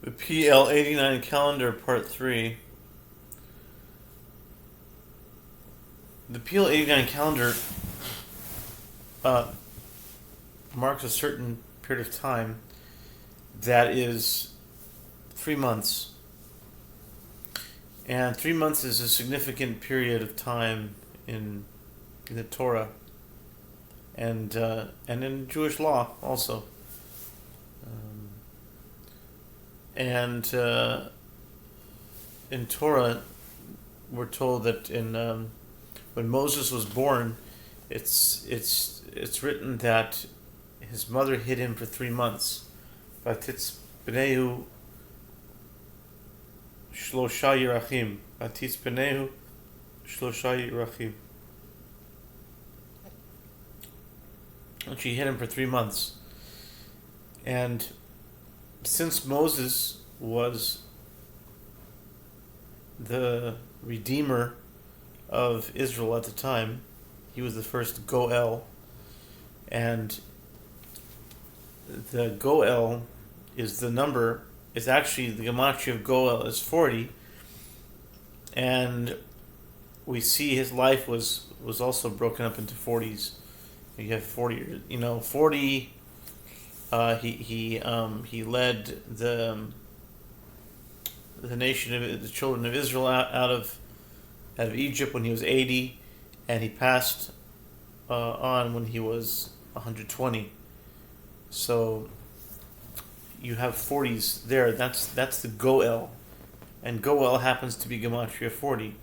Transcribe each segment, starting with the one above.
The PL-89 calendar, part 3. The PL-89 calendar uh, marks a certain period of time that is 3 months. And 3 months is a significant period of time in the Torah and in Jewish law also. Um, and in Torah, we're told that when Moses was born, it's written that his mother hid him for 3 months. Vatitz b'nehu shlosha yirachim. Vatitz b'nehu shlosha yirachim. And she hid him for 3 months. And since Moses was the redeemer of Israel at the time, he was the first Goel, and the Goel is the number, is actually the gematria of Goel is 40, and we see his life was also broken up into 40s. You have 40, 40. He led the nation of the children of Israel out of Egypt when he was 80, and he passed on when he was 120. So you have 40s there. That's the Goel, and Goel happens to be gematria 40.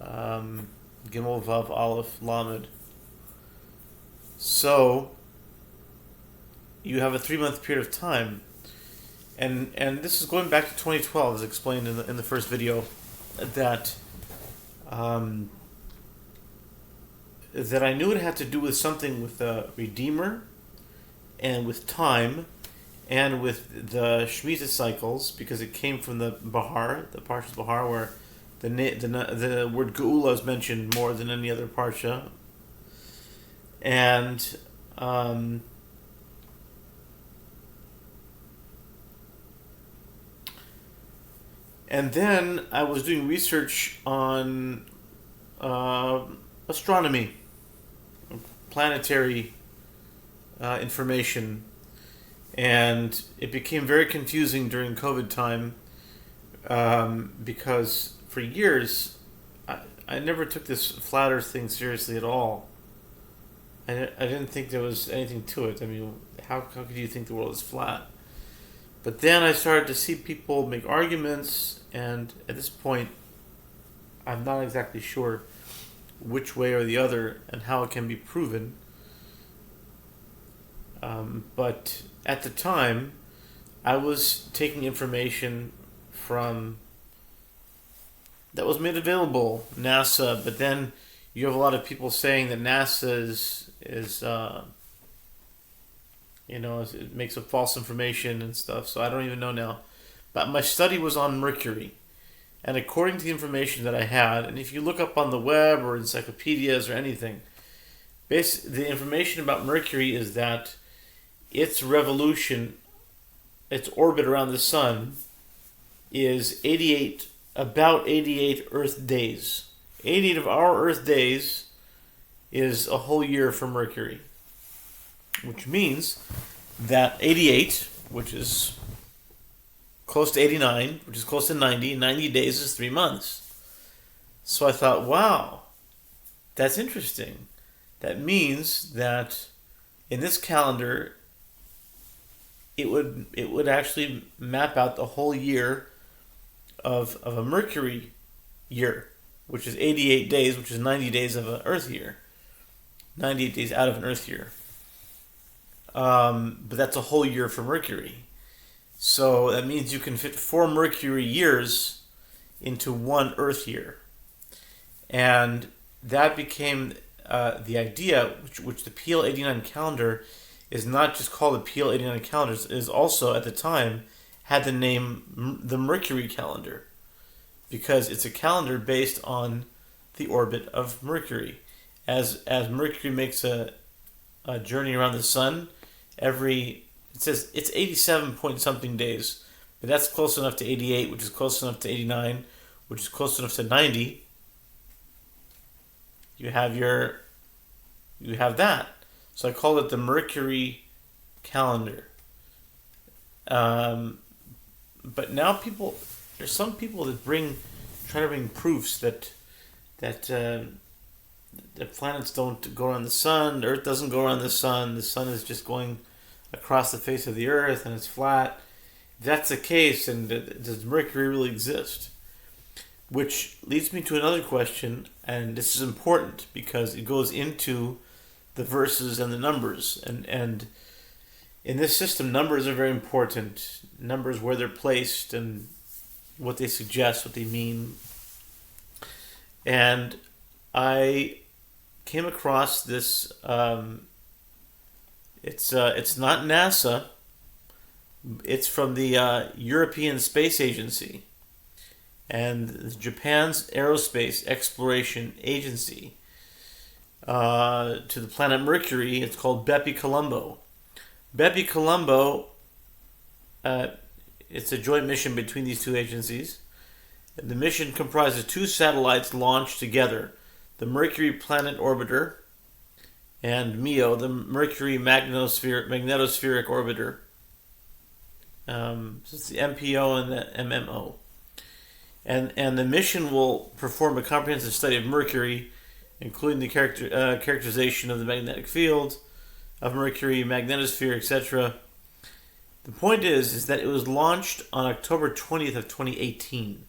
Gimel Vav Aleph Lamed. So you have a 3 month period of time, and this is going back to 2012, as explained in the first video, that that I knew it had to do with something with the Redeemer, and with time, and with the Shemitah cycles, because it came from the Bahar, the Parshas Bahar, where the word Geula is mentioned more than any other parsha, and and then I was doing research on astronomy, planetary information, and it became very confusing during COVID time, because for years I never took this flat Earth thing seriously at all. I didn't think there was anything to it. I mean, how could you think the world is flat? But then I started to see people make arguments, and at this point, I'm not exactly sure which way or the other and how it can be proven. But at the time, I was taking information from that was made available, NASA, but then you have a lot of people saying that NASA it makes up false information and stuff, so I don't even know now. But my study was on Mercury, and according to the information that I had, and if you look up on the web or encyclopedias or anything, the information about Mercury is that its revolution, its orbit around the sun, is about 88 Earth days. 88 of our Earth days is a whole year for Mercury, which means that 88, which is close to 89, which is close to 90, 90 days is 3 months. So I thought, wow, that's interesting. That means that in this calendar, it would actually map out the whole year of a Mercury year, which is 88 days, which is 90 days of an Earth year. 98 days out of an Earth year. But that's a whole year for Mercury. So that means you can fit 4 Mercury years into 1 Earth year. And that became the idea, which the PL-89 calendar is not just called the PL-89 calendar, it is also, at the time, had the name the Mercury calendar, because it's a calendar based on the orbit of Mercury. As Mercury makes a journey around the sun, it says it's 87 point something days, But that's close enough to 88, which is close enough to 89, which is close enough to 90. You have that. So I call it the Mercury calendar. But now there's some people that try to bring proofs that the planets don't go around the sun, the Earth doesn't go around the sun is just going across the face of the Earth and it's flat. If that's the case, then does Mercury really exist? Which leads me to another question, and this is important because it goes into the verses and the numbers. And in this system, numbers are very important. Numbers, where they're placed and what they suggest, what they mean. And I came across this. It's not NASA. It's from the European Space Agency and Japan's Aerospace Exploration Agency to the planet Mercury. It's called Bepi Colombo. Bepi Colombo. It's a joint mission between these two agencies. The mission comprises 2 satellites launched together: the Mercury Planet Orbiter and MEO, the Mercury Magnetospheric Orbiter. So it's the MPO and the MMO. And the mission will perform a comprehensive study of Mercury, including the characterization of the magnetic field of Mercury, magnetosphere, etc. The point is that it was launched on October 20th of 2018.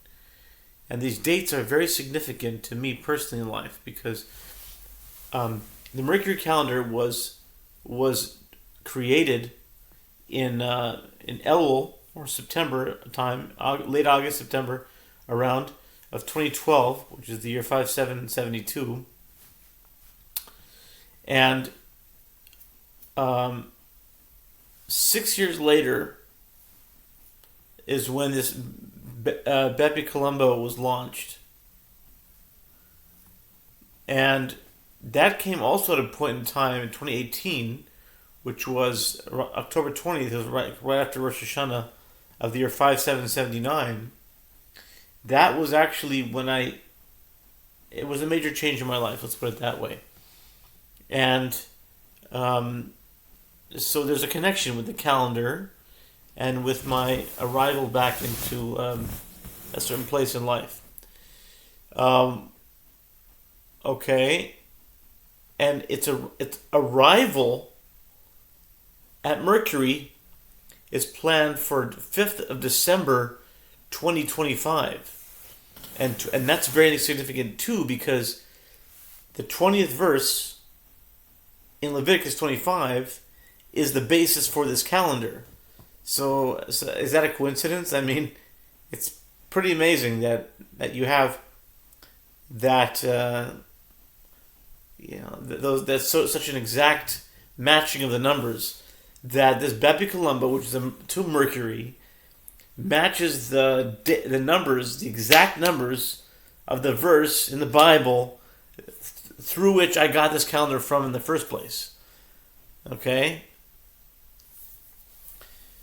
And these dates are very significant to me personally in life because the Mercury calendar was created in Elul, or September time, late August, September, around, of 2012, which is the year 5772. And 6 years later is when this Bepi Colombo was launched. And that came also at a point in time in 2018, which was October 20th, it was right after Rosh Hashanah of the year 5779. That was actually when it was a major change in my life, let's put it that way. And so there's a connection with the calendar and with my arrival back into a certain place in life. Okay. And its arrival at Mercury is planned for 5th of December 2025. And that's very significant too, because the 20th verse in Leviticus 25 is the basis for this calendar. So is that a coincidence? I mean, it's pretty amazing that you have that such an exact matching of the numbers, that this Bepi Colombo, which is to Mercury, matches the numbers, the exact numbers of the verse in the Bible through which I got this calendar from in the first place. Okay?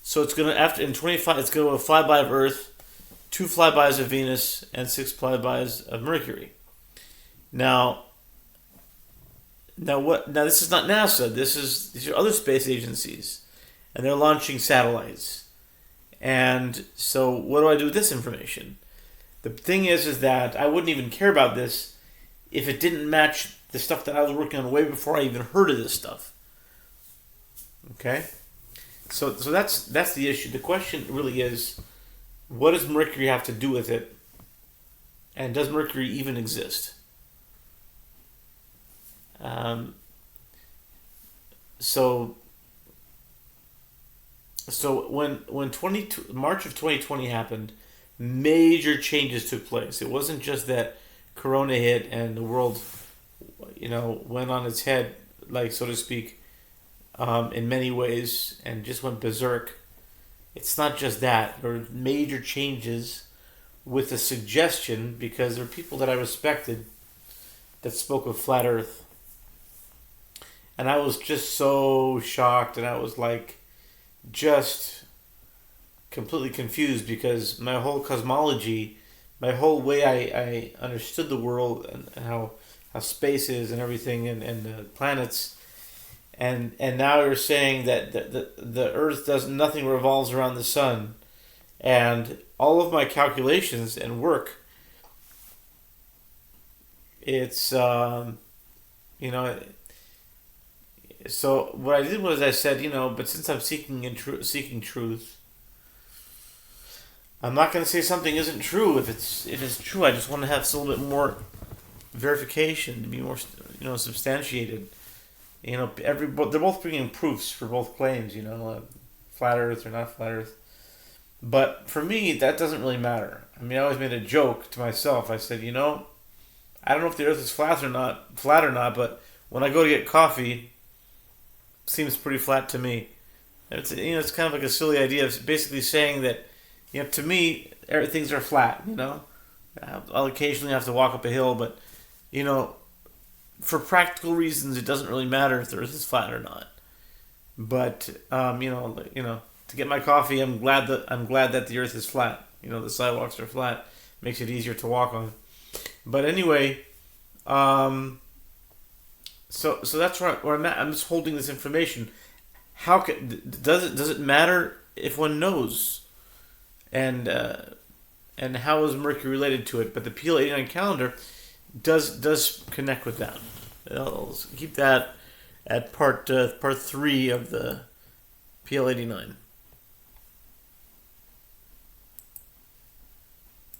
So it's going to, in 25, it's going to a flyby of Earth, 2 flybys of Venus, and 6 flybys of Mercury. Now this is not NASA. These are other space agencies, and they're launching satellites. And so, what do I do with this information? The thing is that I wouldn't even care about this if it didn't match the stuff that I was working on way before I even heard of this stuff. Okay, so that's the issue. The question really is, what does Mercury have to do with it? And does Mercury even exist? So when March of 2020 happened, major changes took place. It wasn't just that Corona hit and the world, went on its head, like, so to speak, in many ways, and just went berserk. It's not just that. There were major changes with the suggestion, because there were people that I respected that spoke of flat Earth. And I was just so shocked, and I was like, just completely confused because my whole cosmology, my whole way I understood the world and how space is and everything and the planets, and now you're saying that the Earth does nothing revolves around the sun, and all of my calculations and work, it's you know. So what I did was I said, but since I'm seeking truth, I'm not going to say something isn't true if it's true. I just want to have a little bit more verification, to be more substantiated. They're both bringing proofs for both claims. Flat Earth or not flat Earth. But for me, that doesn't really matter. I mean, I always made a joke to myself. I said, I don't know if the Earth is flat or not, but when I go to get coffee, it seems pretty flat to me. And it's kind of like a silly idea of basically saying that, to me, things are flat. I'll occasionally have to walk up a hill, but for practical reasons, it doesn't really matter if the Earth is flat or not. But to get my coffee, I'm glad that the Earth is flat. The sidewalks are flat, makes it easier to walk on. But anyway, so that's where I'm at. I'm just holding this information. Does it matter if one knows? And how is Mercury related to it? But the PL-89 calendar does connect with that. I'll keep that at part 3 of the PL-89.